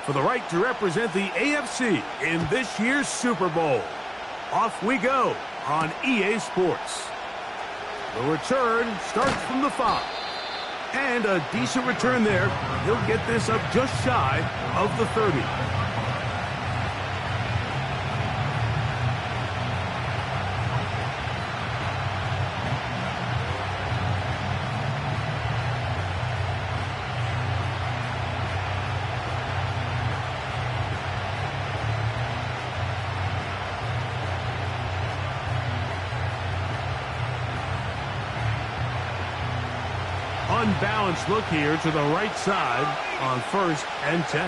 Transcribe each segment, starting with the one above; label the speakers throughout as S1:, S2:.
S1: for the right to represent the AFC in this year's Super Bowl. Off we go on EA Sports. The return starts from the 5. And a decent return there. He'll get this up just shy of the 30. Unbalanced look here to the right side on 1st and 10.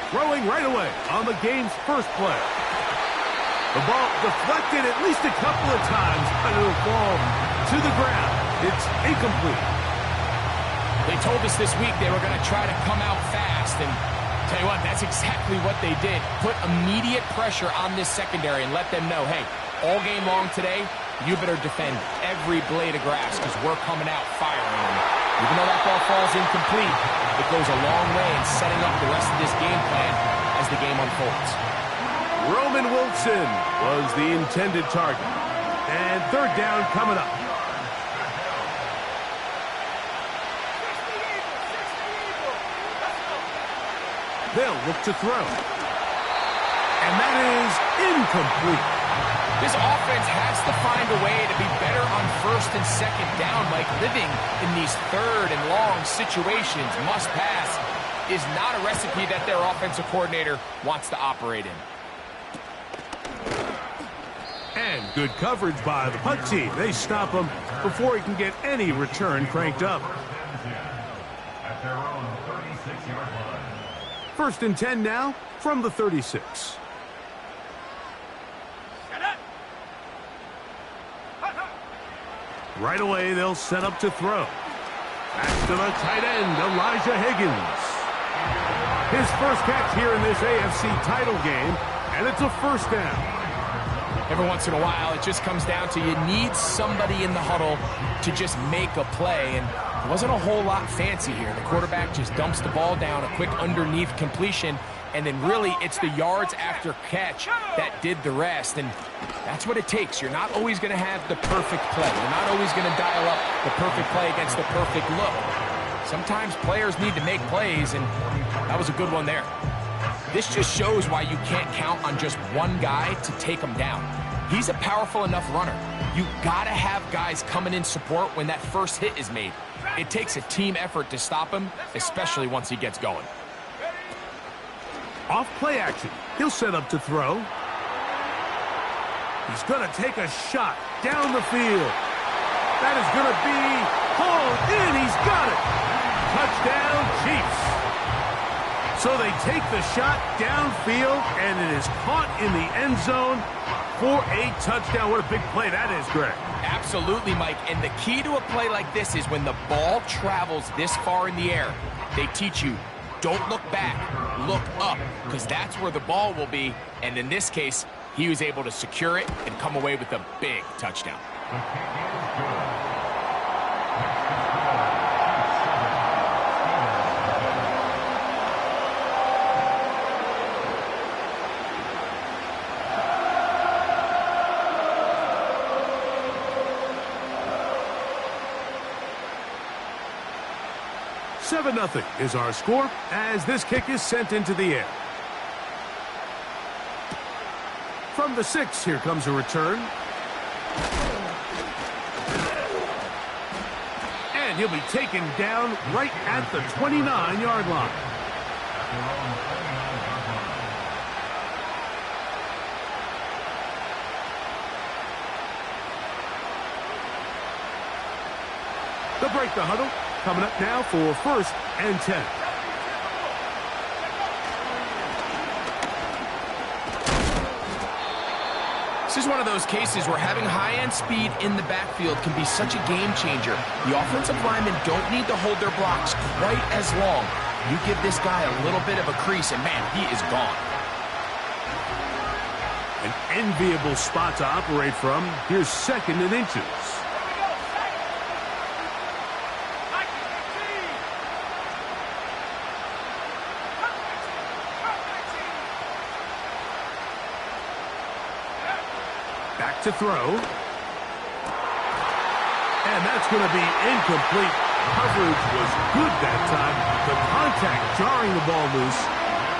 S1: Throwing right away on the game's first play. The ball deflected at least a couple of times, but it'll fall to the ground. It's incomplete.
S2: They told us this week they were going to try to come out fast, and tell you what, that's exactly what they did. Put immediate pressure on this secondary and let them know, hey, all game long today, you better defend every blade of grass because we're coming out firing. Even though that ball falls incomplete, it goes a long way in setting up the rest of this game plan as the game unfolds.
S1: Roman Wilson was the intended target. And 3rd down coming up. They'll look to throw. And that is incomplete.
S2: This offense has to find a way to be better on 1st and 2nd down. Like living in these 3rd and long situations, must pass, is not a recipe that their offensive coordinator wants to operate in.
S1: And good coverage by the punt team. They stop him before he can get any return cranked up. 1st and 10 now from the 36. Right away, they'll set up to throw. Back to the tight end, Elijah Higgins. His first catch here in this AFC title game, and it's a 1st down.
S2: Every once in a while, it just comes down to you need somebody in the huddle to just make a play, and it wasn't a whole lot fancy here. The quarterback just dumps the ball down, a quick underneath completion, and then really it's the yards after catch that did the rest, and that's what it takes. You're not always going to have the perfect play. You're not always going to dial up the perfect play against the perfect look. Sometimes players need to make plays, and that was a good one there. This just shows why you can't count on just one guy to take him down. He's a powerful enough runner. You got to have guys coming in support when that first hit is made. It takes a team effort to stop him, especially once he gets going.
S1: Off play action. He'll set up to throw. He's going to take a shot down the field. That is going to be hauled in. He's got it. Touchdown, Chiefs. So they take the shot downfield, and it is caught in the end zone for a touchdown. What a big play that is, Greg.
S2: Absolutely, Mike. And the key to a play like this is when the ball travels this far in the air, they teach you, don't look back, look up, because that's where the ball will be. And in this case, he was able to secure it and come away with a big touchdown.
S1: 7-0 is our score as this kick is sent into the air. From the 6, here comes a return. And he'll be taken down right at the 29-yard line. They'll break the huddle. Coming up now for 1st and 10.
S2: This is one of those cases where having high-end speed in the backfield can be such a game changer. The offensive linemen don't need to hold their blocks quite as long. You give this guy a little bit of a crease, and man, he is gone.
S1: An enviable spot to operate from. Here's 2nd and inches. to throw. And that's going to be incomplete. Coverage was good that time. The contact jarring the ball loose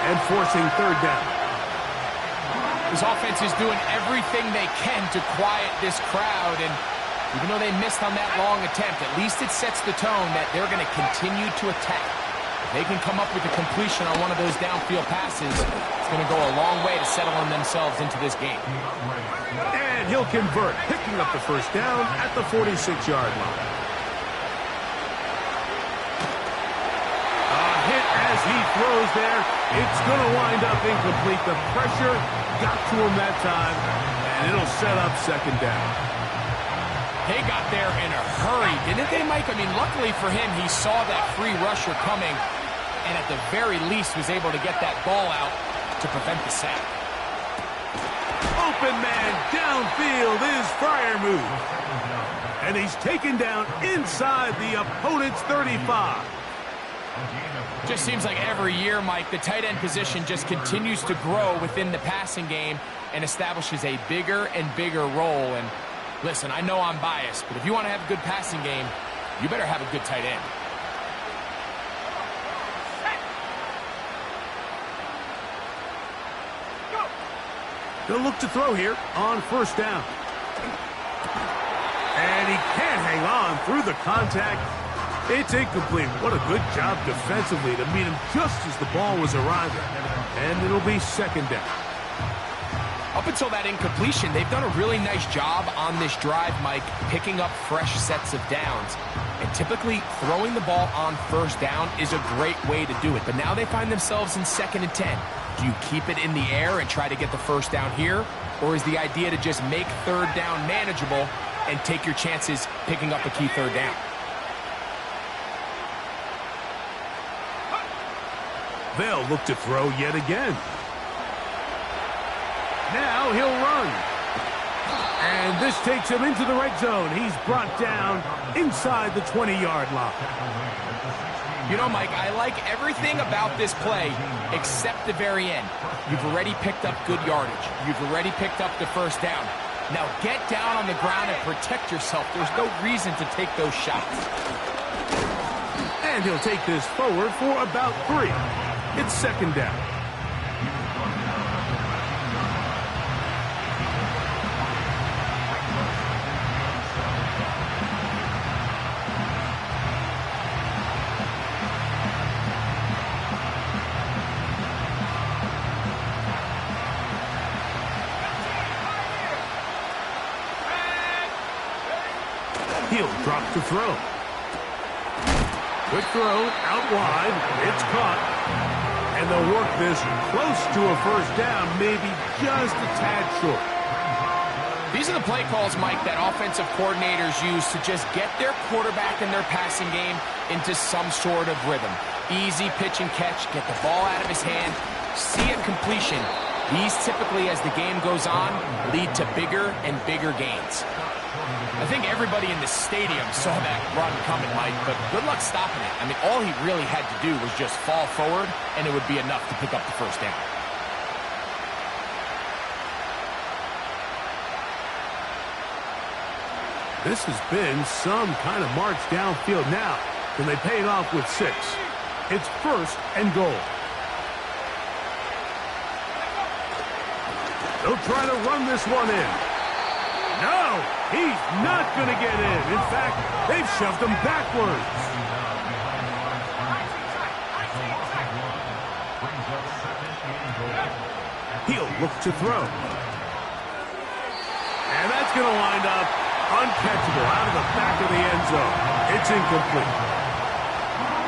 S1: and forcing third down.
S2: This offense is doing everything they can to quiet this crowd, and even though they missed on that long attempt, at least it sets the tone that they're going to continue to attack. If they can come up with a completion on one of those downfield passes, it's going to go a long way to settling themselves into this game.
S1: And he'll convert, picking up the first down at the 46-yard line. A hit as he throws there. It's going to wind up incomplete. The pressure got to him that time, and it'll set up second down.
S2: They got there in a hurry, didn't they, Mike? I mean, luckily for him, he saw that free rusher coming, and at the very least was able to get that ball out to prevent the sack.
S1: Open man downfield is Freiermuth. And he's taken down inside the opponent's 35.
S2: Just seems like every year, Mike, the tight end position just continues to grow within the passing game and establishes a bigger and bigger role. And listen, I know I'm biased, but if you want to have a good passing game, you better have a good tight end.
S1: They'll look to throw here on first down. And he can't hang on through the contact. It's incomplete. What a good job defensively to meet him just as the ball was arriving. And it'll be second down.
S2: Up until that incompletion, they've done a really nice job on this drive, Mike, picking up fresh sets of downs. And typically, throwing the ball on first down is a great way to do it. But now they find themselves in 2nd and 10. Do you keep it in the air and try to get the first down here? Or is the idea to just make third down manageable and take your chances picking up a key third down?
S1: They'll look to throw yet again. Now he'll run. And this takes him into the red zone. He's brought down inside the 20-yard line.
S2: You know, Mike, I like everything about this play except the very end. You've already picked up good yardage. You've already picked up the first down. Now get down on the ground and protect yourself. There's no reason to take those shots.
S1: And he'll take this forward for about 3. It's second down. He'll drop to throw. Quick throw, out wide. It's caught. And they'll work this close to a first down, maybe just a tad short.
S2: These are the play calls, Mike, that offensive coordinators use to just get their quarterback and their passing game into some sort of rhythm. Easy pitch and catch, get the ball out of his hand, see a completion. These typically, as the game goes on, lead to bigger and bigger gains. I think everybody in the stadium saw that run coming, Mike, but good luck stopping it. I mean, all he really had to do was just fall forward, and it would be enough to pick up the first down.
S1: This has been some kind of march downfield now. Can they pay it off with 6? It's first and goal. They'll try to run this one in. No, he's not going to get in. In fact, they've shoved him backwards. He'll look to throw. And that's going to wind up uncatchable out of the back of the end zone. It's incomplete.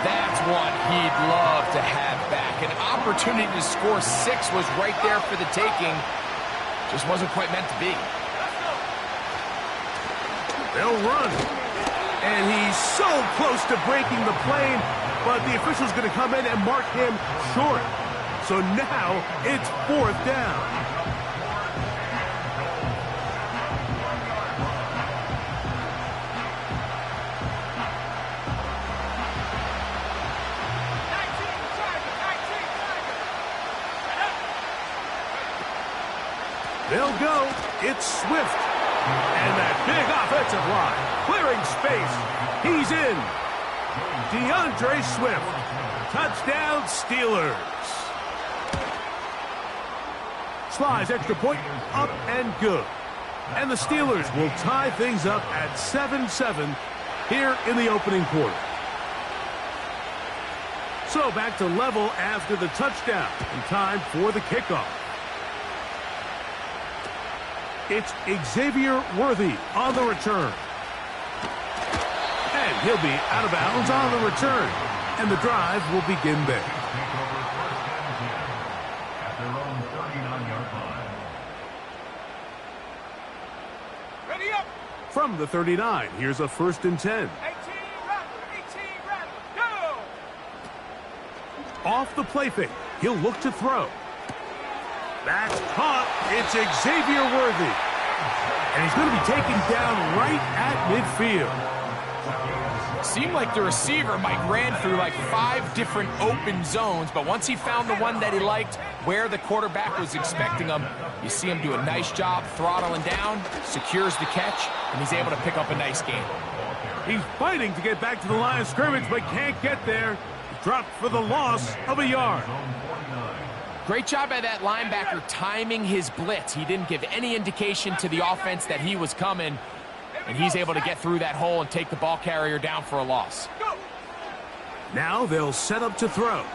S2: That's one he'd love to have back. An opportunity to score 6 was right there for the taking. Just wasn't quite meant to be.
S1: They'll run. And he's so close to breaking the plane, but the official's going to come in and mark him short. So now it's 4th down. They'll go. It's Swift. And that big offensive line, clearing space. He's in. DeAndre Swift. Touchdown, Steelers. Slice extra point, up and good. And the Steelers will tie things up at 7-7 here in the opening quarter. So back to level after the touchdown, and time for the kickoff. It's Xavier Worthy on the return. And he'll be out of bounds on the return. And the drive will begin there.
S3: Ready up.
S1: From the 39, here's a 1st and 10.
S3: 18 run, go!
S1: Off the play fake, he'll look to throw. That's caught. It's Xavier Worthy. And he's going to be taken down right at midfield.
S2: Seemed like the receiver, Mike, ran through like 5 different open zones, but once he found the one that he liked, where the quarterback was expecting him, you see him do a nice job throttling down, secures the catch, and he's able to pick up a nice gain.
S1: He's fighting to get back to the line of scrimmage, but can't get there. Dropped for the loss of a yard.
S2: Great job by that linebacker timing his blitz. He didn't give any indication to the offense that he was coming, and he's able to get through that hole and take the ball carrier down for a loss.
S1: Now they'll set up to throw.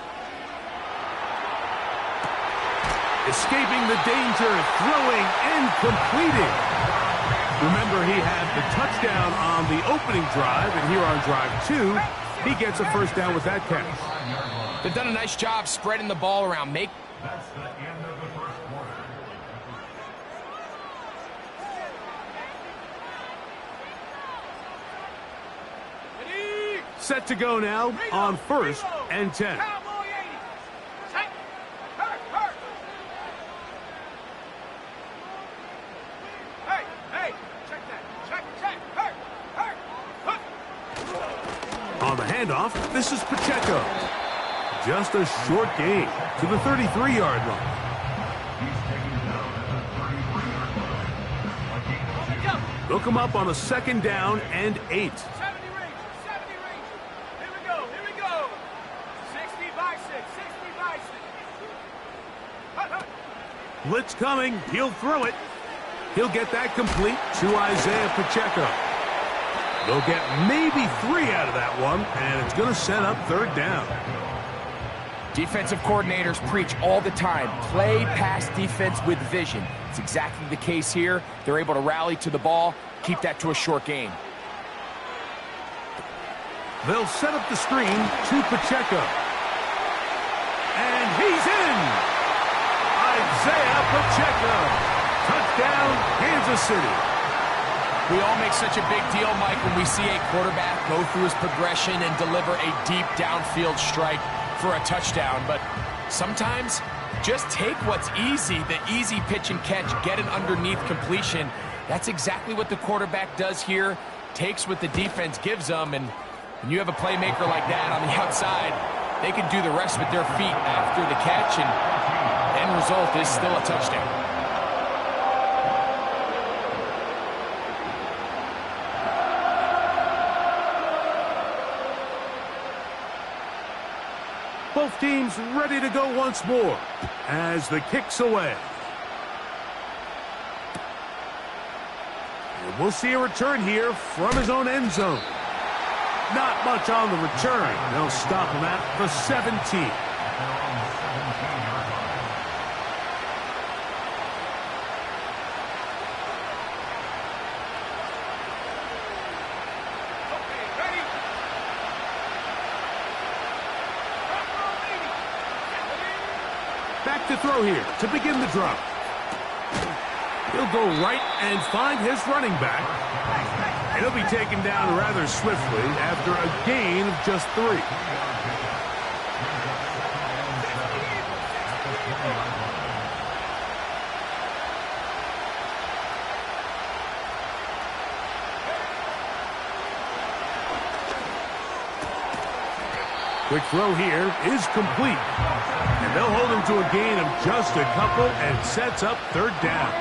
S1: Escaping the danger, throwing and completing. Remember, he had the touchdown on the opening drive, and here on drive 2, he gets a 1st down with that catch.
S2: They've done a nice job spreading the ball around.
S4: That's the end of the 1st quarter.
S1: Set to go now on 1st and 10. On the handoff, this is Pacheco. Just a short gain to the 33-yard line. They'll come up on a 2nd down and 8. Blitz coming. He'll throw it. He'll get that complete to Isaiah Pacheco. They'll get maybe 3 out of that one, and it's going to set up 3rd down.
S2: Defensive coordinators preach all the time, play pass defense with vision. It's exactly the case here. They're able to rally to the ball, keep that to a short gain.
S1: They'll set up the screen to Pacheco. And he's in! Isaiah Pacheco. Touchdown, Kansas City.
S2: We all make such a big deal, Mike, when we see a quarterback go through his progression and deliver a deep downfield strike for a touchdown. But sometimes just take what's easy, the easy pitch and catch, get an underneath completion. That's exactly what the quarterback does here, takes what the defense gives them, and when you have a playmaker like that on the outside, they can do the rest with their feet after the catch, and the end result is still a touchdown.
S1: Both teams ready to go once more as the kick's away. And we'll see a return here from his own end zone. Not much on the return. They'll stop him at the 17. Back to throw here to begin the drop. He'll go right and find his running back. And he'll be taken down rather swiftly after a gain of just 3. Quick throw here is complete. And they'll hold him to a gain of just a couple and sets up 3rd down.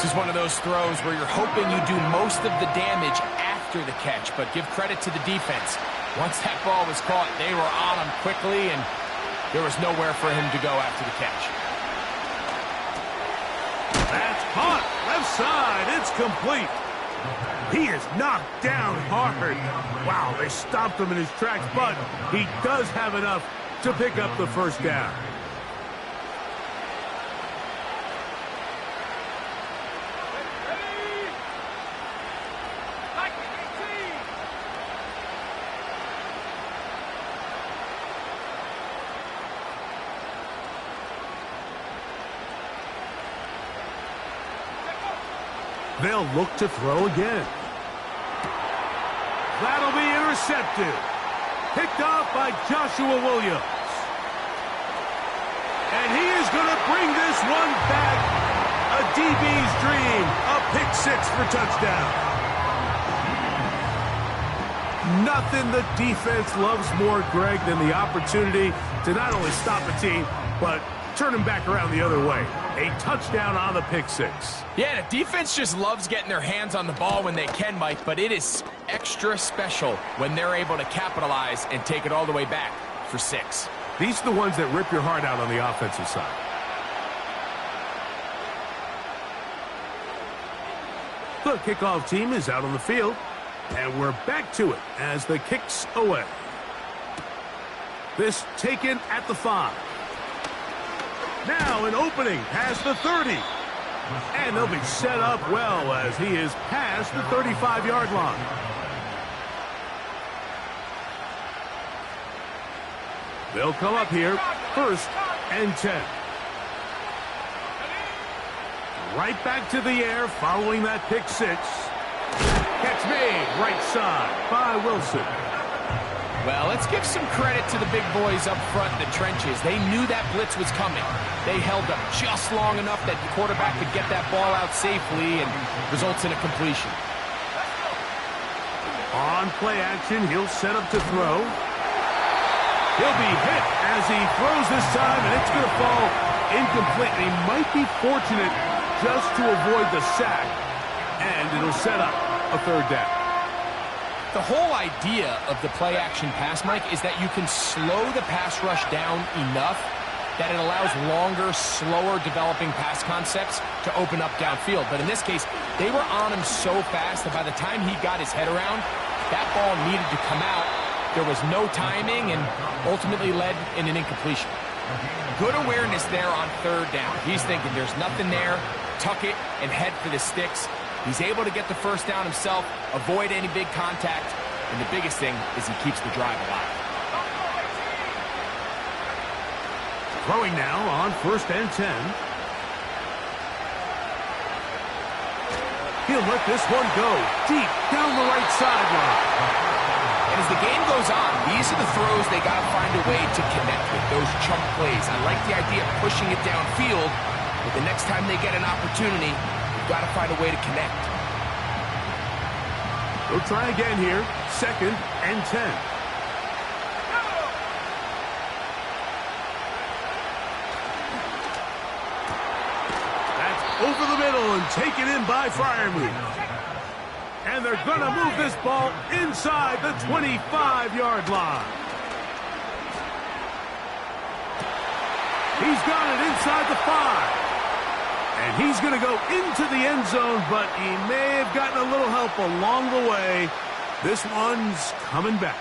S2: This is one of those throws where you're hoping you do most of the damage after the catch, but give credit to the defense. Once that ball was caught, they were on him quickly, and there was nowhere for him to go after the catch.
S1: That's caught. Left side. It's complete. He is knocked down hard. Wow, they stopped him in his tracks, but he does have enough to pick up the first down. They'll look to throw again. That'll be intercepted. Picked off by Joshua Williams. And he is going to bring this one back. A DB's dream. A pick six for touchdown. Nothing the defense loves more, Greg, than the opportunity to not only stop a team, but turn him back around the other way. A touchdown on the pick six.
S2: Yeah, the defense just loves getting their hands on the ball when they can, Mike, but it is extra special when they're able to capitalize and take it all the way back for 6.
S1: These are the ones that rip your heart out on the offensive side. The kickoff team is out on the field, and we're back to it as the kick's away. This taken at the 5. Now an opening past the 30. And they'll be set up well as he is past the 35-yard line. They'll come up here, 1st and 10. Right back to the air following that pick six. Catch made, right side by Wilson.
S2: Well, let's give some credit to the big boys up front in the trenches. They knew that blitz was coming. They held up just long enough that the quarterback could get that ball out safely and results in a completion.
S1: On play action, he'll set up to throw. He'll be hit as he throws this time, and it's going to fall incomplete. And he might be fortunate just to avoid the sack, and it'll set up a 3rd down.
S2: The whole idea of the play-action pass, Mike, is that you can slow the pass rush down enough that it allows longer, slower developing pass concepts to open up downfield. But in this case, they were on him so fast that by the time he got his head around, that ball needed to come out. There was no timing and ultimately led in an incompletion. Good awareness there on 3rd down. He's thinking there's nothing there, tuck it and head for the sticks. He's able to get the first down himself, avoid any big contact, and the biggest thing is he keeps the drive alive.
S1: Throwing now on 1st and 10. He'll let this one go deep down the right sideline.
S2: And as the game goes on, these are the throws they got to find a way to connect with, those chunk plays. I like the idea of pushing it downfield, but the next time they get an opportunity, got to find a way to connect.
S1: We'll try again here. 2nd and 10. That's over the middle and taken in by Freiermuth. And they're going to move this ball inside the 25-yard line. He's got it inside the 5. And he's going to go into the end zone, but he may have gotten a little help along the way. This one's coming back.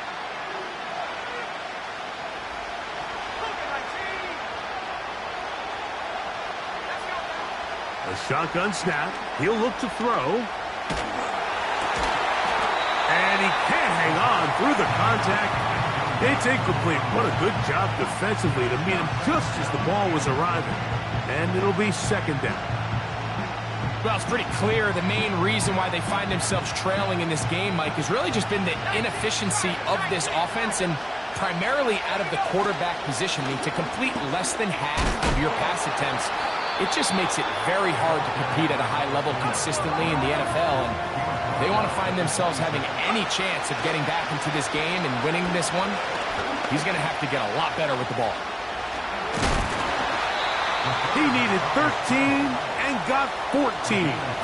S1: A shotgun snap. He'll look to throw. And he can't hang on through the contact. It's incomplete. What a good job defensively to meet him just as the ball was arriving. And it'll be 2nd down.
S2: Well, it's pretty clear the main reason why they find themselves trailing in this game, Mike, has really just been the inefficiency of this offense and primarily out of the quarterback position. I mean, to complete less than half of your pass attempts, it just makes it very hard to compete at a high level consistently in the NFL. And they want to find themselves having any chance of getting back into this game and winning this one. He's going to have to get a lot better with the ball.
S1: He needed 13, and got 14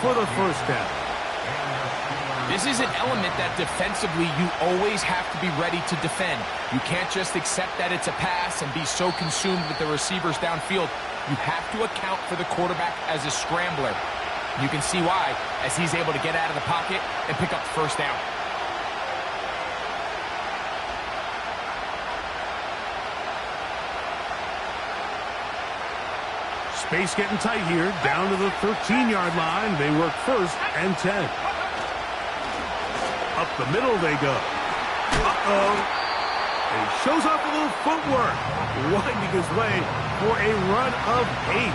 S1: for the first down.
S2: This is an element that defensively you always have to be ready to defend. You can't just accept that it's a pass and be so consumed with the receivers downfield. You have to account for the quarterback as a scrambler. You can see why, as he's able to get out of the pocket and pick up the first down.
S1: Space getting tight here, down to the 13-yard line. They work first and 10. Up the middle they go. Uh-oh. And he shows off a little footwork, winding his way for a run of 8.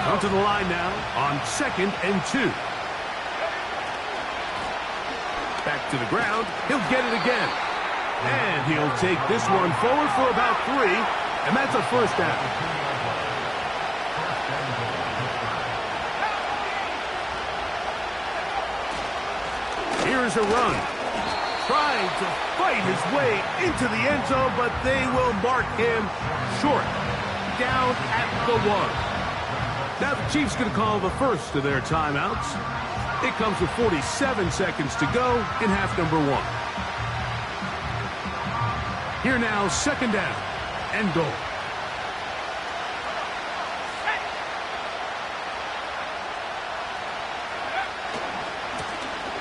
S1: Come to the line now on 2nd and 2. Back to the ground. He'll get it again. And he'll take this one forward for about 3. And that's a first down. Here's a run. Trying to fight his way into the end zone, but they will mark him short. Down at the 1. Now the Chiefs going to call the first of their timeouts. It comes with 47 seconds to go in half number 1. Here now, 2nd down and goal.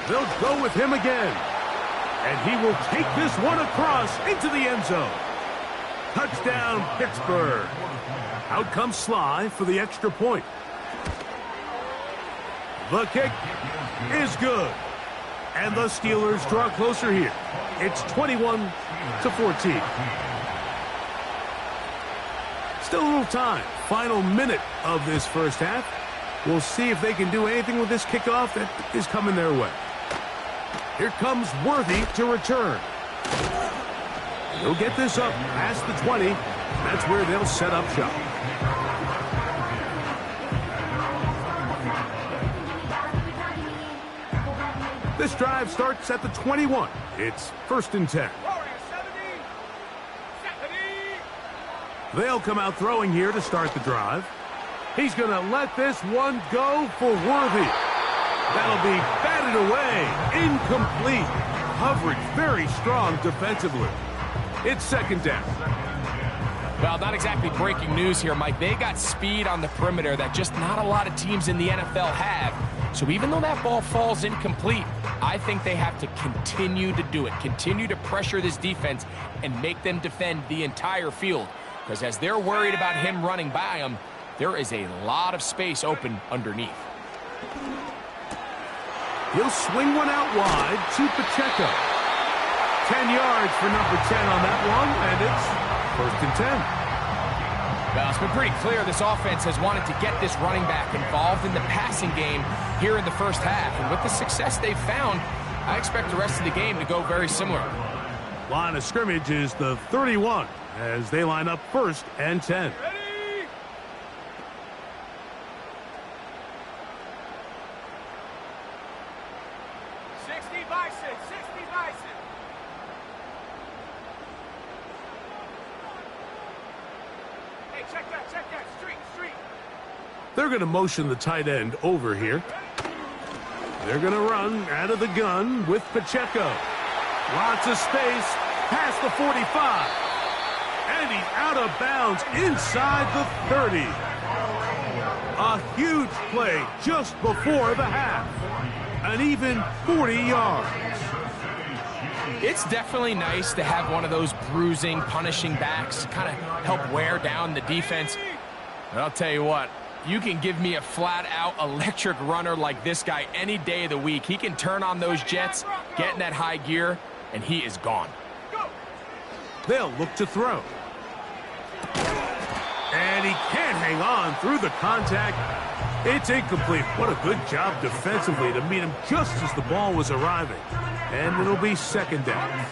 S1: They'll go with him again. And he will take this one across into the end zone. Touchdown, Pittsburgh. Out comes Sly for the extra point. The kick is good. And the Steelers draw closer here. It's 21-14. Still a little time. Final minute of this first half. We'll see if they can do anything with this kickoff that is coming their way. Here comes Worthy to return. He'll get this up past the 20. That's where they'll set up shop. This drive starts at the 21. It's 1st and 10. They'll come out throwing here to start the drive. He's going to let this one go for Worthy. That'll be batted away. Incomplete. Coverage very strong defensively. It's 2nd down.
S2: Well, not exactly breaking news here, Mike. They got speed on the perimeter that just not a lot of teams in the NFL have. So even though that ball falls incomplete, I think they have to continue to do it. Continue to pressure this defense and make them defend the entire field. Because as they're worried about him running by them, there is a lot of space open underneath.
S1: He'll swing one out wide to Pacheco. 10 yards for number 10 on that one, and it's 1st and 10.
S2: Well, it's been pretty clear this offense has wanted to get this running back involved in the passing game here in the first half. And with the success they've found, I expect the rest of the game to go very similar.
S1: Line of scrimmage is the 31 as they line up 1st and 10.
S3: Ready? Check that. Street.
S1: They're going to motion the tight end over here. They're going to run out of the gun with Pacheco. Lots of space past the 45. And he's out of bounds inside the 30. A huge play just before the half. An even 40 yards.
S2: It's definitely nice to have one of those bruising, punishing backs to kind of help wear down the defense. But I'll tell you what, you can give me a flat-out electric runner like this guy any day of the week. He can turn on those jets, get in that high gear, and he is gone.
S1: They'll look to throw. And he can't hang on through the contact. It's incomplete. What a good job defensively to meet him just as the ball was arriving. And it'll be 2nd down.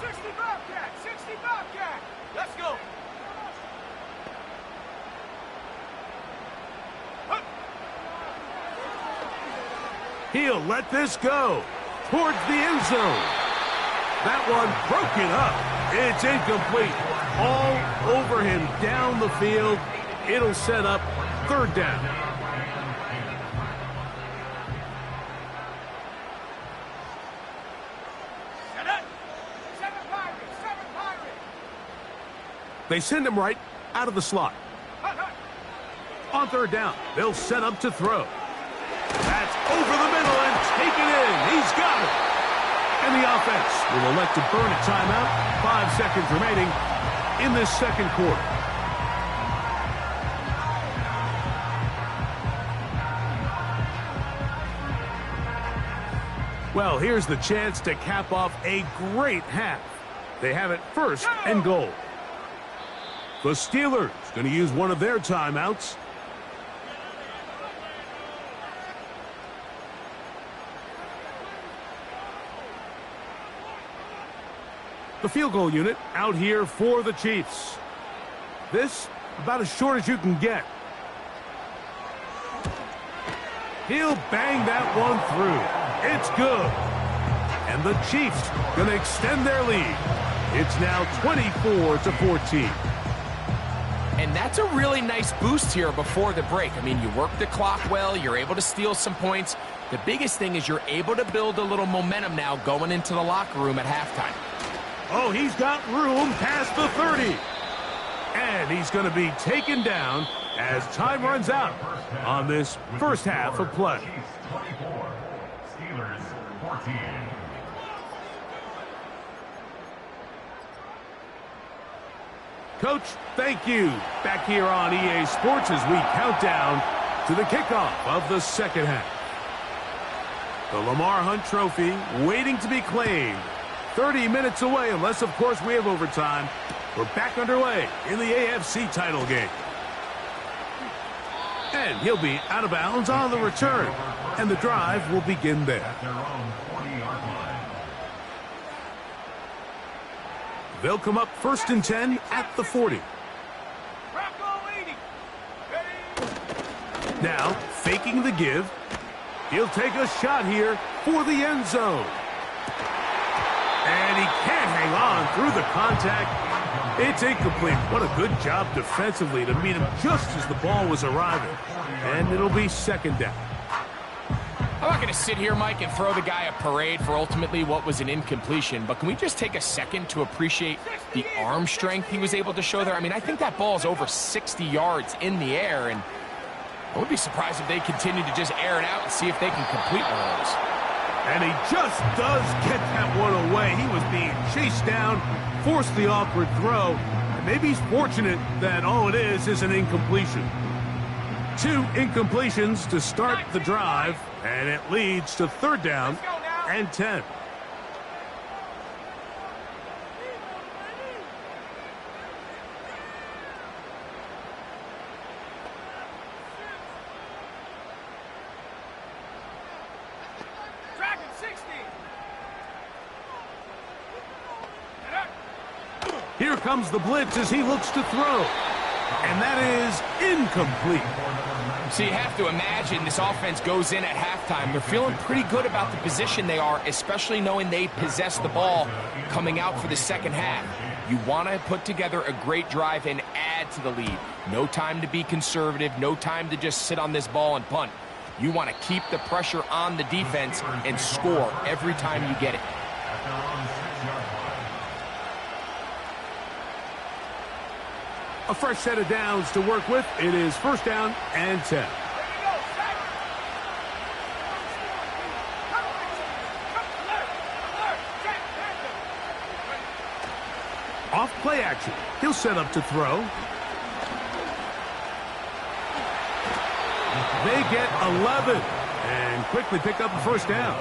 S3: 60 Bobcat. Let's go.
S1: He'll let this go towards the end zone. That one broken up. It's incomplete. All over him down the field. It'll set up third down. They send him right out of the slot. On third down, they'll set up to throw. That's over the middle and taken in. He's got it. And the offense will elect to burn a timeout. 5 seconds remaining in this second quarter. Well, here's the chance to cap off a great half. They have it first and goal. The Steelers going to use one of their timeouts. The field goal unit out here for the Chiefs. This about as short as you can get. He'll bang that one through. It's good. And the Chiefs going to extend their lead. It's now 24-14.
S2: And that's a really nice boost here before the break. I mean, you work the clock well. You're able to steal some points. The biggest thing is you're able to build a little momentum now going into the locker room at halftime.
S1: Oh, he's got room past the 30. And he's going to be taken down as time runs out on this first half of play.
S4: Chiefs 24, Steelers 14.
S1: Coach, thank you. Back here on EA Sports as we count down to the kickoff of the second half. The Lamar Hunt Trophy waiting to be claimed. 30 minutes away, unless, of course, we have overtime. We're back underway in the AFC title game. And he'll be out of bounds on the return. And the drive will begin there.
S4: At their own 40-yard line.
S1: They'll come up first and 10 at the 40. Now, faking the give. He'll take a shot here for the end zone. And he can't hang on through the contact. It's incomplete. What a good job defensively to meet him just as the ball was arriving. And it'll be second down.
S2: I'm not going to sit here, Mike, and throw the guy a parade for ultimately what was an incompletion, but can we just take a second to appreciate the arm strength he was able to show there? I mean, I think that ball's over 60 yards in the air, and I would be surprised if they continue to just air it out and see if they can complete one of those.
S1: And he just does get that one away. He was being chased down, forced the awkward throw, and maybe he's fortunate that all it is an incompletion. 2 incompletions to start the drive, and it leads to third down and 10.
S3: Dragon 60.
S1: Here comes the blitz as he looks to throw. And that is incomplete.
S2: So you have to imagine this offense goes in at halftime. They're feeling pretty good about the position they are, especially knowing they possess the ball coming out for the second half. You want to put together a great drive and add to the lead. No time to be conservative, no time to just sit on this ball and punt. You want to keep the pressure on the defense and score every time you get it.
S4: At their own 6-yard line.
S1: A fresh set of downs to work with. It is first down and 10. Off play action. He'll set up to throw. They get 11 and quickly pick up a first down.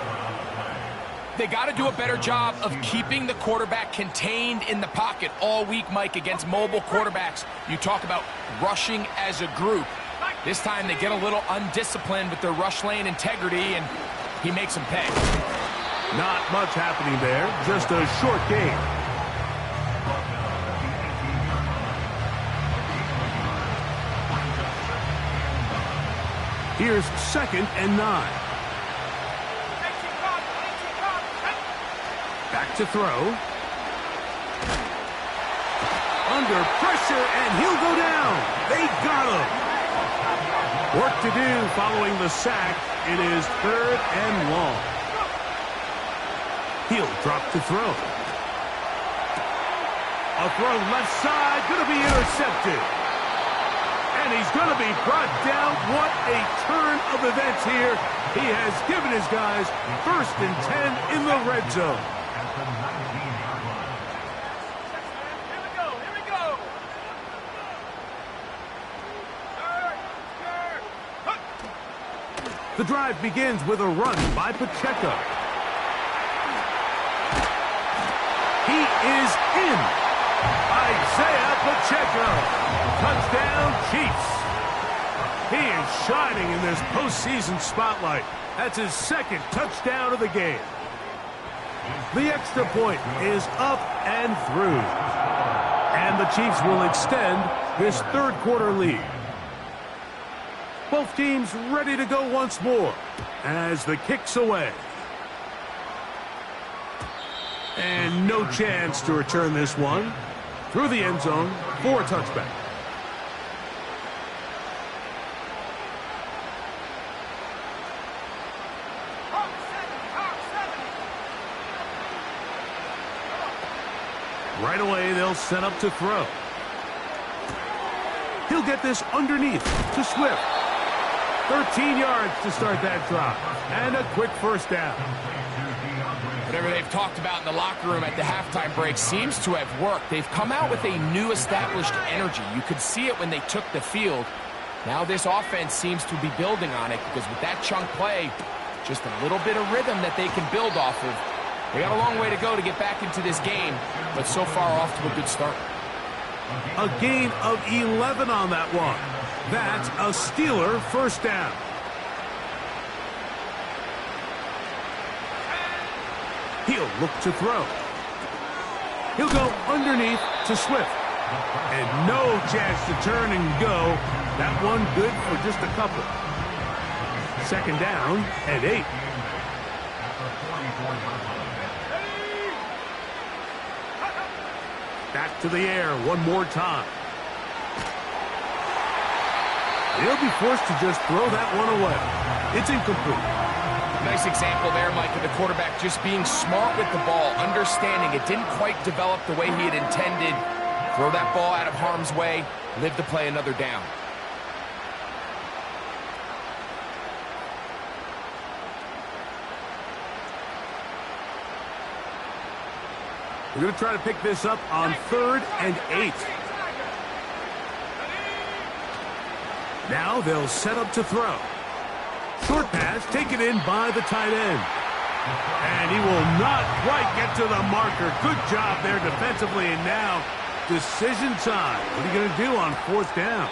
S2: They got to do a better job of keeping the quarterback contained in the pocket all week, Mike, against mobile quarterbacks. You talk about rushing as a group. This time they get a little undisciplined with their rush lane integrity, and he makes them pay.
S1: Not much happening there, just a short game. Here's second and 9. to throw. Under pressure, and he'll go down. They got him. Work to do following the sack. It is 3rd and long. He'll drop to throw. A throw left side, going to be intercepted. And he's going to be brought down. What a turn of events here. He has given his guys 1st and 10 in the red zone. The drive begins with a run by Pacheco. He is in. Isaiah Pacheco. Touchdown, Chiefs. He is shining in this postseason spotlight. That's his 2nd touchdown of the game. The extra point is up and through. And the Chiefs will extend this 3rd quarter lead. Both teams ready to go once more as the kick's away. And no chance to return this one through the end zone for a touchback. Right away, they'll set up to throw. He'll get this underneath to Swift. 13 yards to start that drive. And a quick 1st down.
S2: Whatever they've talked about in the locker room at the halftime break seems to have worked. They've come out with a new established energy. You could see it when they took the field. Now this offense seems to be building on it because with that chunk play, just a little bit of rhythm that they can build off of. They got a long way to go to get back into this game, but so far off to a good start.
S1: A gain of 11 on that one. That's a Steeler 1st down. He'll look to throw. He'll go underneath to Swift. And no chance to turn and go. That one good for just a couple. 2nd down and 8. Back to the air one more time. He'll be forced to just throw that one away. It's incomplete.
S2: Nice example there, Mike, of the quarterback just being smart with the ball, understanding it didn't quite develop the way he had intended. Throw that ball out of harm's way, live to play another down.
S1: We're going to try to pick this up on 3rd and 8. Now they'll set up to throw. Short pass taken in by the tight end. And he will not quite get to the marker. Good job there defensively. And now decision time. What are you going to do on 4th down?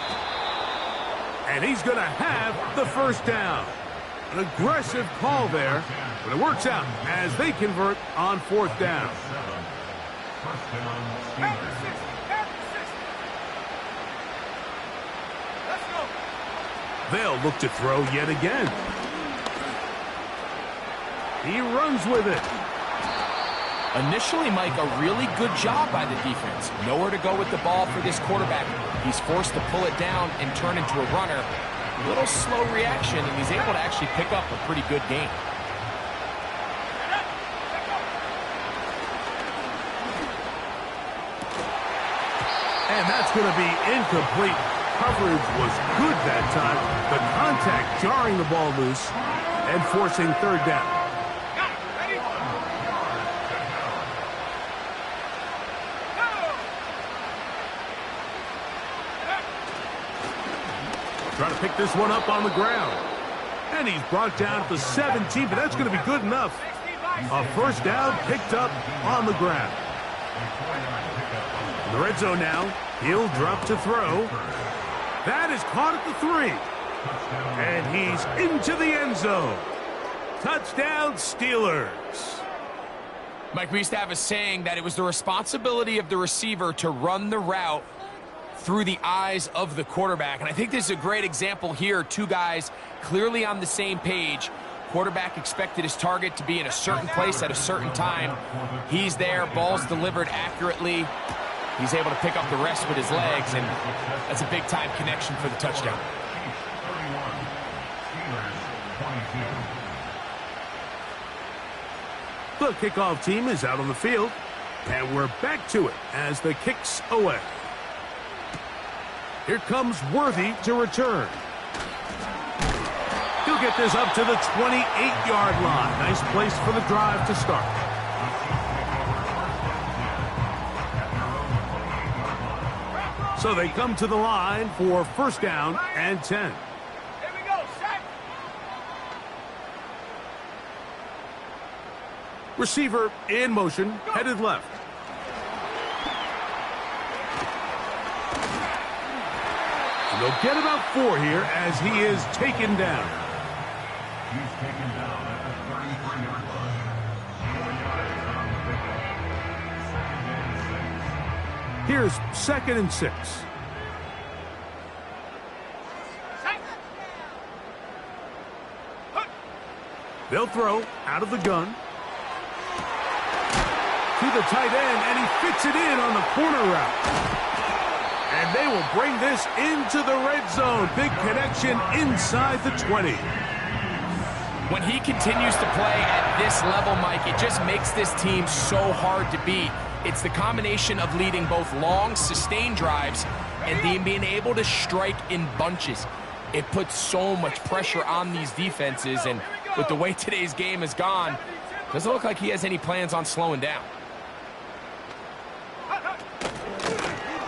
S1: And he's going to have the 1st down. An aggressive call there, but it works out as they convert on 4th down. They'll look to throw yet again. He runs with it.
S2: Initially, Mike, a really good job by the defense. Nowhere to go with the ball for this quarterback. He's forced to pull it down and turn into a runner. A little slow reaction, and he's able to actually pick up a pretty good gain.
S1: And that's going to be incomplete. Coverage was good that time. The contact jarring the ball loose and forcing 3rd down. Trying to pick this one up on the ground. And he's brought down at the 17, but that's going to be good enough. A 1st down picked up on the ground. In the red zone now, he'll drop to throw. That is caught at the 3. And he's into the end zone. Touchdown, Steelers.
S2: Mike, we used to have a saying that it was the responsibility of the receiver to run the route through the eyes of the quarterback. And I think this is a great example here. 2 guys clearly on the same page. Quarterback expected his target to be in a certain place at a certain time. He's there, ball's delivered accurately. He's able to pick up the rest with his legs, and that's a big-time connection for the touchdown.
S1: The kickoff team is out on the field, and we're back to it as the kick's away. Here comes Worthy to return. He'll get this up to the 28-yard line. Nice place for the drive to start. So they come to the line for first down and 10.
S3: Here we go, set.
S1: Receiver in motion, headed left. And they'll get about 4 here as he is taken down.
S4: He's taken down at the 33-yard line. 4 yards on the pickup.
S1: Here's 2nd and 6. They'll throw out of the gun. To the tight end, and he fits it in on the corner route. And they will bring this into the red zone. Big connection inside the 20.
S2: When he continues to play at this level, Mike, it just makes this team so hard to beat. It's the combination of leading both long, sustained drives and then being able to strike in bunches. It puts so much pressure on these defenses, and with the way today's game has gone, doesn't look like he has any plans on slowing down.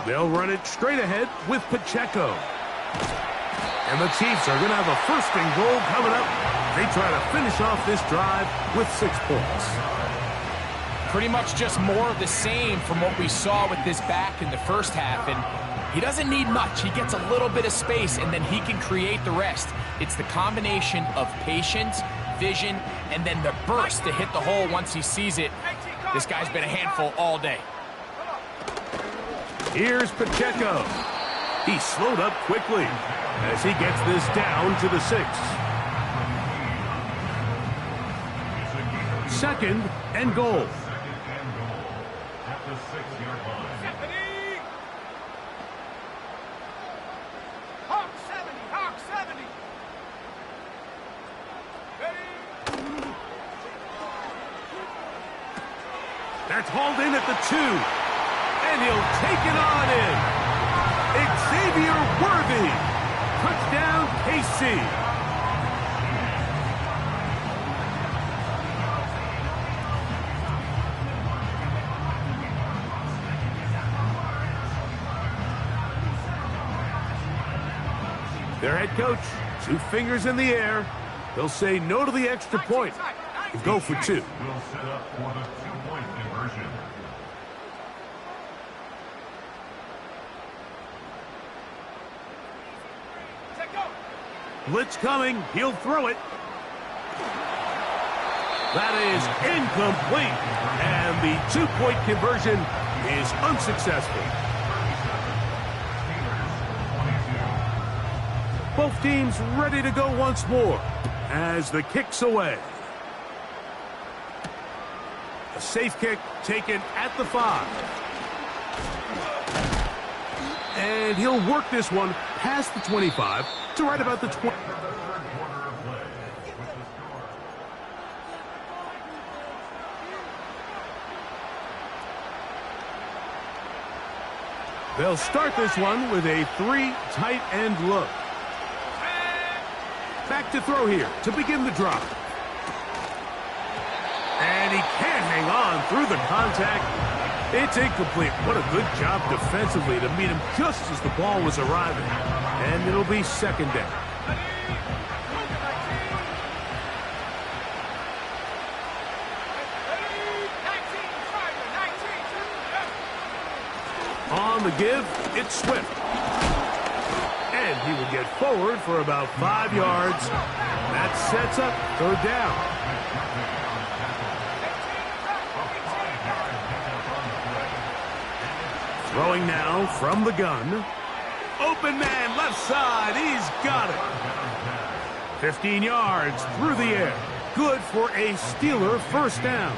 S1: They'll run it straight ahead with Pacheco. And the Chiefs are going to have a 1st and goal coming up. They try to finish off this drive with 6 points.
S2: Pretty much just more of the same from what we saw with this back in the first half. And he doesn't need much. He gets a little bit of space, and then he can create the rest. It's the combination of patience, vision, and then the burst to hit the hole once he sees it. This guy's been a handful all day.
S1: Here's Pacheco. He slowed up quickly as he gets this down to the 6. 2nd and goal.
S4: At the 6-yard line.
S3: Hawk 70, Hawk 70. Ready?
S1: That's hauled in at the 2. And he'll take it on in. Xavier Worthy. Touchdown, KC. Their head coach, 2 fingers in the air. He'll say no to the extra point and go for 2.
S4: Will set up for the 2-point conversion.
S1: Blitz coming. He'll throw it. That is incomplete. And the 2-point conversion is unsuccessful. Both teams ready to go once more as the kick's away. A safe kick taken at the 5. And he'll work this one past the 25 to right about the 20. They'll start this one with a 3 tight end look. Back to throw here to begin the drive. And he can't hang on through the contact. It's incomplete. What a good job defensively to meet him just as the ball was arriving. And it'll be 2nd down. On the give, it's Swift. And he will get forward for about 5 yards. That sets up 3rd down. Throwing now from the gun. Open man, left side. He's got it. 15 yards through the air. good for a Steeler first down.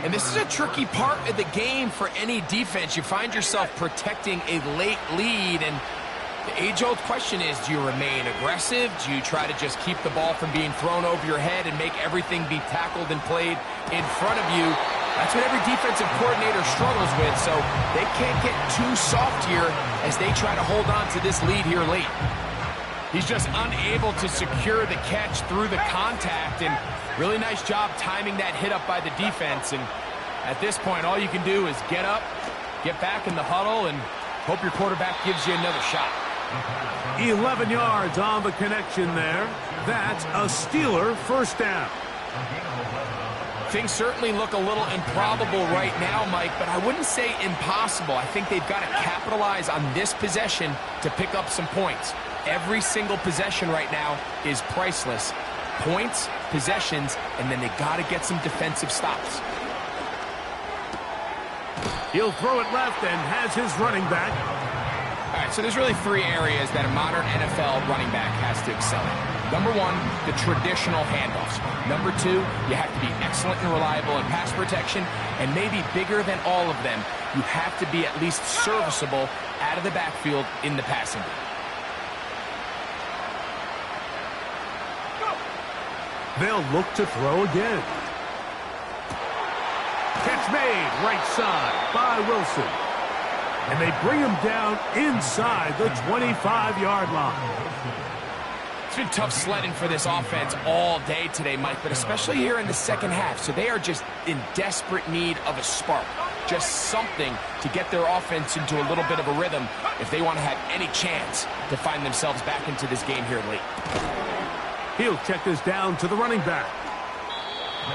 S2: And this is a tricky part of the game for any defense. You find yourself protecting a late lead, and the age-old question is, do you remain aggressive? Do you try to just keep the ball from being thrown over your head and make everything be tackled and played in front of you? That's what every defensive coordinator struggles with, so they can't get too soft here as they try to hold on to this lead here late. He's just unable to secure the catch through the contact, and really nice job timing that hit up by the defense. And at this point, all you can do is get up, get back in the huddle, and hope your quarterback gives you another shot.
S1: 11 yards on the connection there. That's a Steeler first down.
S2: Things certainly look a little improbable right now, Mike, but I wouldn't say impossible. I think they've got to capitalize on this possession to pick up some points. Every single possession right now is priceless. Points, possessions, and then they got to get some defensive stops.
S1: He'll throw it left and has his running back.
S2: All right, so there's really three areas that a modern NFL running back has to excel in. Number one, the traditional handoffs. Number two, you have to be excellent and reliable in pass protection, and maybe bigger than all of them, you have to be at least serviceable out of the backfield in the passing game.
S1: They'll look to throw again. Catch made, right side by Wilson. And they bring him down inside the 25-yard line.
S2: It's been tough sledding for this offense all day today, Mike, but especially here in the second half. So they are just in desperate need of a spark, just something to get their offense into a little bit of a rhythm if they want to have any chance to find themselves back into this game here late.
S1: He'll check this down to the running back.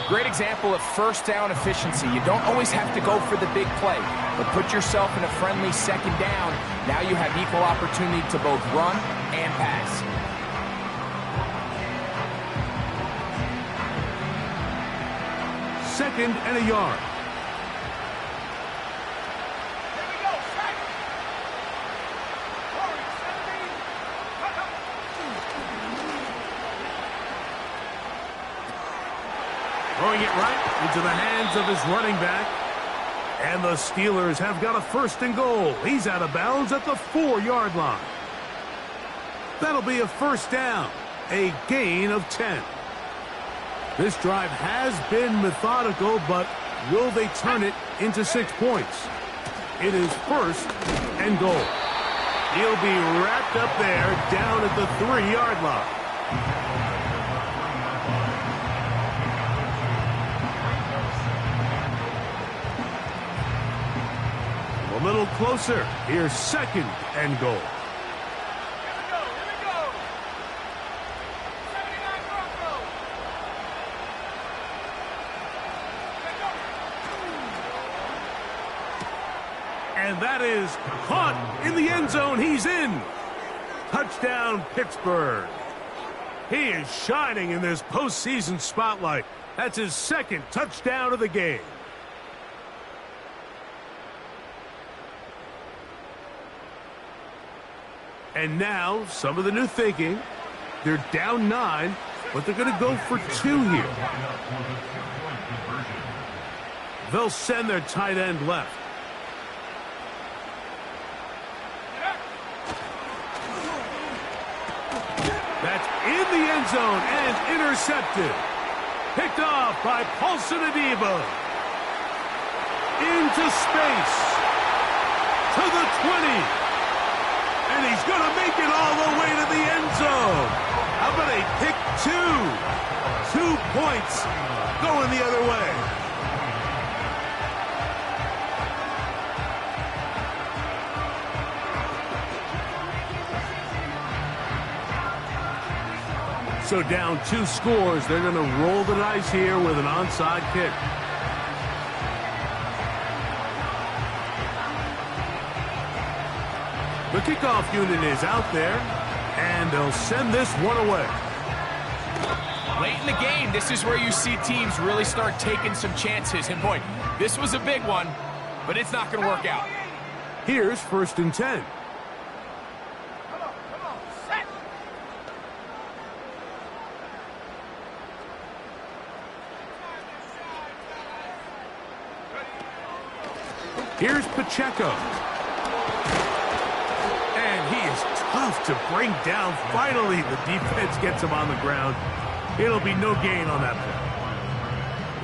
S2: Great example of first down efficiency. You don't always have to go for the big play, but put yourself in a friendly second down. Now you have equal opportunity to both run and pass.
S1: Second and a yard.
S3: Here we go, sack. Hurry, 17.
S1: Throwing it right into the hands of his running back. And the Steelers have got a first and goal. He's out of bounds at the 4-yard line. That'll be a first down, a gain of 10. This drive has been methodical, but will they turn it into 6 points? It is first and goal. He'll be wrapped up there down at the 3-yard line. A little closer. Here's second and goal.
S3: Here we go. 79 Broncos.
S1: And that is caught in the end zone. He's in. Touchdown, Pittsburgh. He is shining in this postseason spotlight. That's his second touchdown of the game. And now, some of the new thinking. They're down 9, but they're going to go for 2 here. They'll send their tight end left. That's in the end zone and intercepted. Picked off by Paulson Adebo. Into space. To the 20. And he's going to make it all the way to the end zone. How about a pick 2? 2 points going the other way. So down 2 scores, they're going to roll the dice here with an onside kick. The kickoff unit is out there, and they'll send this one away.
S2: Late in the game, this is where you see teams really start taking some chances. And boy, this was a big one, but it's not going to work out.
S1: Here's first and 10.
S3: Come on, set.
S1: Here's Pacheco. And he is tough to bring down. Finally, the defense gets him on the ground. It'll be no gain on that play.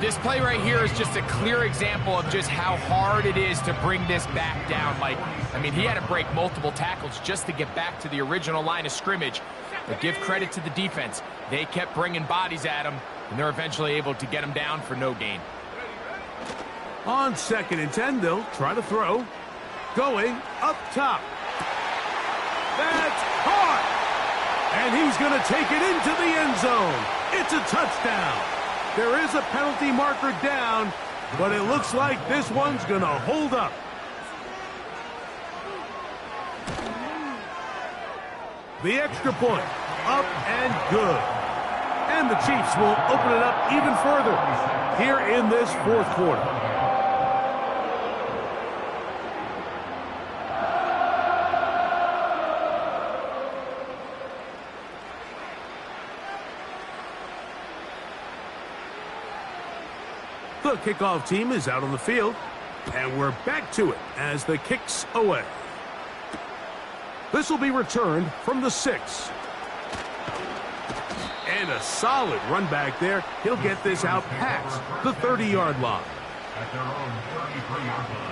S2: This play right here is just a clear example of just how hard it is to bring this back down, Mike. I mean, he had to break multiple tackles just to get back to the original line of scrimmage. But give credit to the defense. They kept bringing bodies at him, and they're eventually able to get him down for no gain.
S1: On 2nd and 10, they'll try to throw. Going up top. That's caught! And he's going to take it into the end zone. It's a touchdown. There is a penalty marker down, but it looks like this one's going to hold up. The extra point, up and good. And the Chiefs will open it up even further here in this 4th quarter. The kickoff team is out on the field, and we're back to it as the kick's away. This will be returned from the 6. And a solid run back there. He'll get this out past the 30-yard line.
S4: At their own 33-yard line.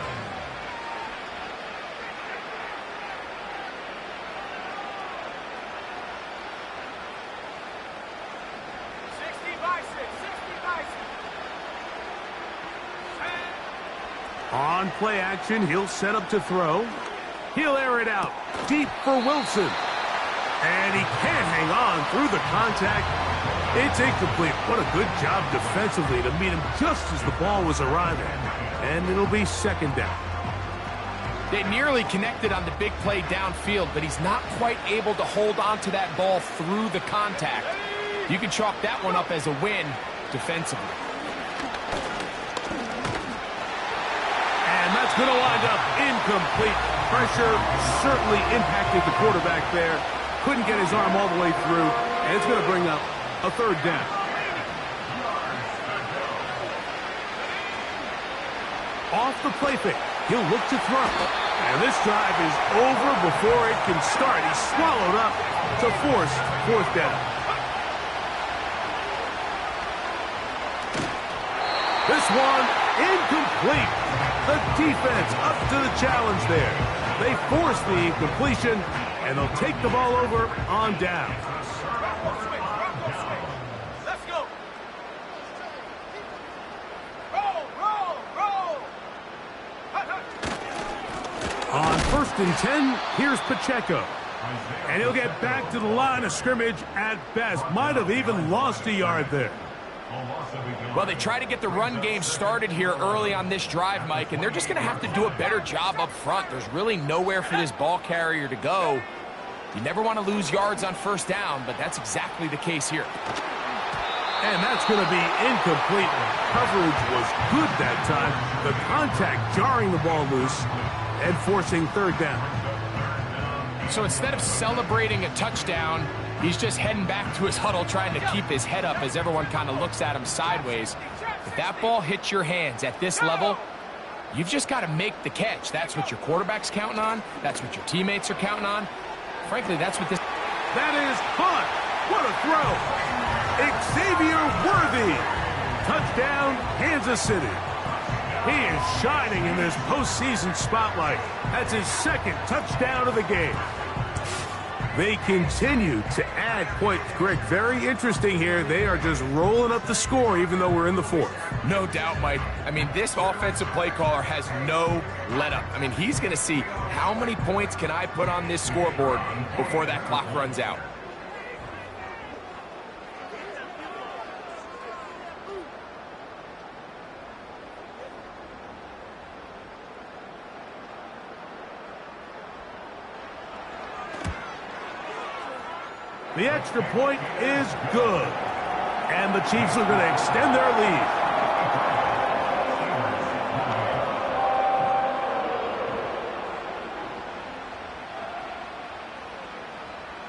S1: On play action, he'll set up to throw. He'll air it out deep for Wilson. And he can't hang on through the contact. It's incomplete. What a good job defensively to meet him just as the ball was arriving. And it'll be 2nd down.
S2: They nearly connected on the big play downfield, but he's not quite able to hold on to that ball through the contact. You can chalk that one up as a win defensively.
S1: And that's going to wind up incomplete. Pressure certainly impacted the quarterback there. Couldn't get his arm all the way through, and it's going to bring up a 3rd down. Off the play fake, he'll look to throw. And this drive is over before it can start. He's swallowed up to force 4th down. This one incomplete. The defense up to the challenge there. They force the incompletion, and they'll take the ball over on down.
S3: Let's go. Roll.
S1: On 1st and 10, here's Pacheco. And he'll get back to the line of scrimmage at best. Might have even lost a yard there.
S2: Well, they try to get the run game started here early on this drive, Mike, and they're just going to have to do a better job up front. There's really nowhere for this ball carrier to go. You never want to lose yards on 1st down, but that's exactly the case here.
S1: And that's going to be incomplete. Coverage was good that time. The contact jarring the ball loose and forcing 3rd down.
S2: So instead of celebrating a touchdown, he's just heading back to his huddle trying to keep his head up as everyone kind of looks at him sideways. If that ball hits your hands at this level, you've just got to make the catch. That's what your quarterback's counting on. That's what your teammates are counting on. Frankly, that's what this...
S1: That is caught. What a throw. Xavier Worthy. Touchdown, Kansas City. He is shining in this postseason spotlight. That's his 2nd touchdown of the game. They continue to add points. Greg, very interesting here. They are just rolling up the score even though we're in the 4th.
S2: No doubt, Mike. I mean, this offensive play caller has no let-up. I mean, he's going to see how many points can I put on this scoreboard before that clock runs out.
S1: The extra point is good. And the Chiefs are going to extend their lead.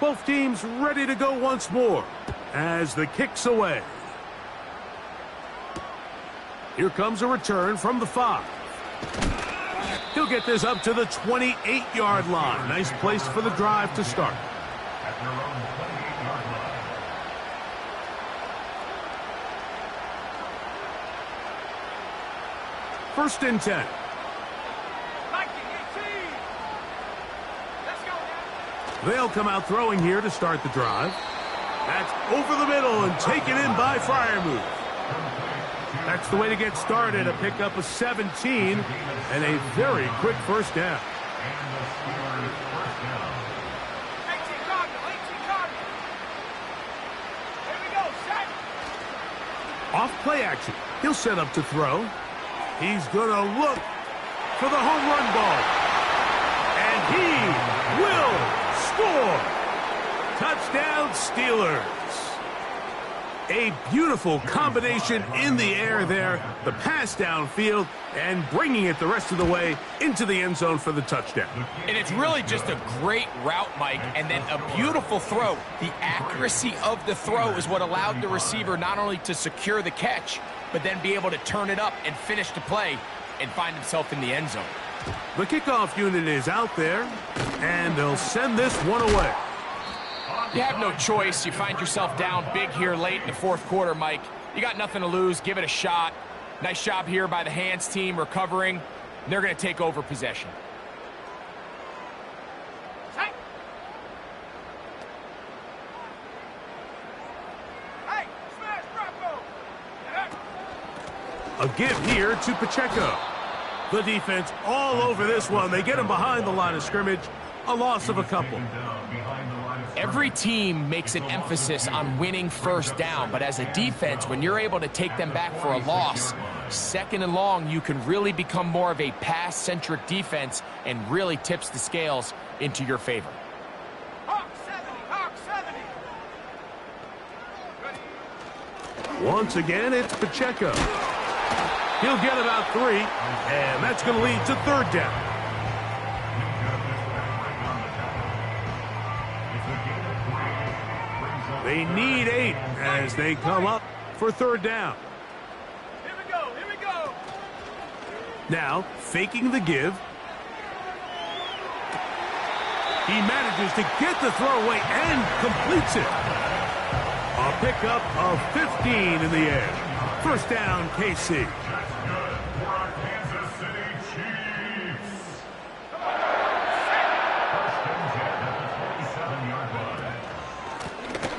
S1: Both teams ready to go once more as the kick's away. Here comes a return from the 5. He'll get this up to the 28-yard line. Nice place for the drive to start.
S4: At their own 28-yard line.
S1: First and 10.
S3: 1918. Let's go now.
S1: They'll come out throwing here to start the drive. That's over the middle and taken in by Freiermuth. That's the way to get started, a pickup of 17 and a very quick first down.
S4: And the Steelers first down.
S3: 18 Cardinal, 18 Cardinal. Here we go, set.
S1: Off play action. He'll set up to throw. He's going to look for the home run ball. And he will score. Touchdown, Steelers. A beautiful combination in the air there. The pass downfield and bringing it the rest of the way into the end zone for the touchdown.
S2: And it's really just a great route, Mike, and then a beautiful throw. The accuracy of the throw is what allowed the receiver not only to secure the catch, but then be able to turn it up and finish the play and find himself in the end zone.
S1: The kickoff unit is out there, and they'll send this one away.
S2: You have no choice. You find yourself down big here late in the fourth quarter, Mike. You got nothing to lose. Give it a shot. Nice job here by the hands team recovering. They're going to take over possession.
S3: Set. Hey, smash Bronco.
S1: A give here to Pacheco. The defense all over this one. They get him behind the line of scrimmage. A loss of a couple.
S2: Every team makes an emphasis on winning first down, but as a defense, when you're able to take them back for a loss, second and long, you can really become more of a pass-centric defense and really tips the scales into your favor.
S3: Hawk 70, Hawk 70.
S1: Once again, it's Pacheco. He'll get about 3, and that's going to lead to third down. They need 8 as they come up for third down.
S3: Here we go, here we go.
S1: Now, faking the give. He manages to get the throwaway and completes it. A pickup of 15 in the air. First down, KC.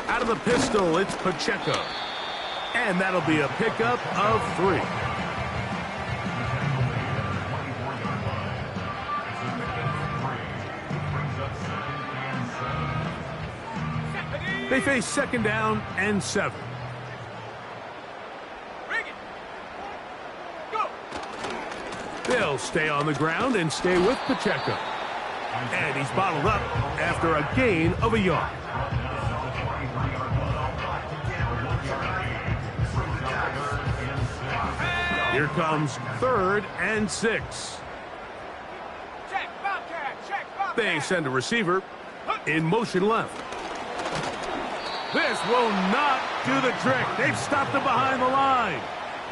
S1: Out of the pistol, it's Pacheco. And that'll be a pickup of 3. They face second down and 7.
S3: Bring it. Go.
S1: They'll stay on the ground and stay with Pacheco. And he's bottled up after a gain of a yard. Here comes third and 6.
S3: Check, Bobcat, check, Bobcat.
S1: They send a receiver in motion left. This will not do the trick. They've stopped him behind the line.